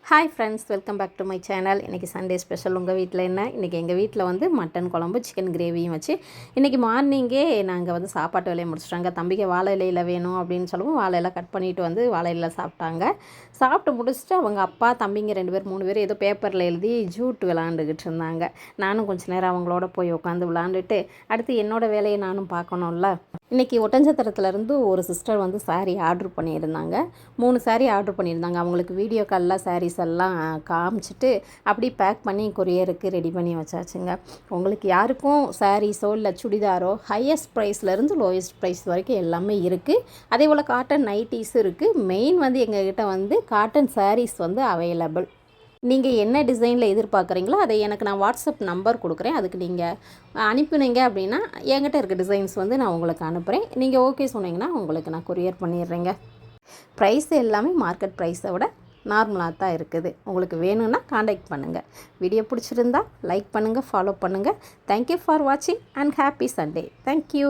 Hi friends, welcome back to my channel. இன்றைக்கி Sunday special. உங்கள் வீட்டில் என்ன? இன்றைக்கி எங்கள் வீட்டில் வந்து மட்டன் குழம்பு, சிக்கன் கிரேவியும் வச்சு இன்றைக்கி மார்னிங்கே நாங்கள் வந்து சாப்பாட்டு வேலையை முடிச்சிட்டாங்க. தம்பிக்கு வாழை இலையில் வேணும் அப்படின்னு சொல்லவும் வாழை இலை கட் பண்ணிவிட்டு வந்து வாழை இலையில் சாப்பிட்டாங்க. சாப்பிட்டு முடிச்சுட்டு அவங்க அப்பா, தம்பிங்க 2 பேர் 3 பேர் ஏதோ பேப்பரில் எழுதி ஜூட் விளாண்டுக்கிட்டு இருந்தாங்க. நானும் கொஞ்சம் நேரம் அவங்களோட போய் உட்காந்து விளாண்டுட்டு அடுத்து என்னோடய வேலையை நானும் பார்க்கணும்ல. இன்றைக்கி ஒட்டஞ்சத்திரத்துலேருந்து ஒரு சிஸ்டர் வந்து சாரீ ஆர்டர் பண்ணியிருந்தாங்க. 3 சாரீ ஆர்டர் பண்ணியிருந்தாங்க. அவங்களுக்கு வீடியோ காலில் சாரீஸ் எல்லாம் காமிச்சிட்டு அப்படி பேக் பண்ணி கொரியருக்கு ரெடி பண்ணி வச்சாச்சுங்க. உங்களுக்கு யாருக்கும் சாரீஸோ இல்லை சுடிதாரோ ஹையஸ்ட் ப்ரைஸ்லேருந்து லோயஸ்ட் ப்ரைஸ் வரைக்கும் எல்லாமே இருக்குது. அதே போல் காட்டன் நைட்டிஸும் இருக்குது. மெயின் வந்து எங்ககிட்ட வந்து காட்டன் சாரீஸ் வந்து அவைலபிள். நீங்கள் என்ன டிசைனில் எதிர்பார்க்குறீங்களோ அதை எனக்கு நான் வாட்ஸ்அப் நம்பர் கொடுக்குறேன். அதுக்கு நீங்கள் அனுப்புனீங்க அப்படின்னா என்கிட்ட இருக்க டிசைன்ஸ் வந்து நான் உங்களுக்கு அனுப்புகிறேன். நீங்கள் ஓகே சொன்னீங்கன்னா உங்களுக்கு நான் கொரியர் பண்ணிடுறேங்க. ப்ரைஸ் எல்லாமே மார்க்கெட் ப்ரைஸை விட நார்மலாக தான் இருக்குது. உங்களுக்கு வேணும்னா காண்டாக்ட் பண்ணுங்கள். வீடியோ பிடிச்சிருந்தா லைக் பண்ணுங்கள், ஃபாலோ பண்ணுங்கள். தேங்க்யூ ஃபார் வாட்சிங் அண்ட் ஹாப்பி சண்டே. தேங்க்யூ.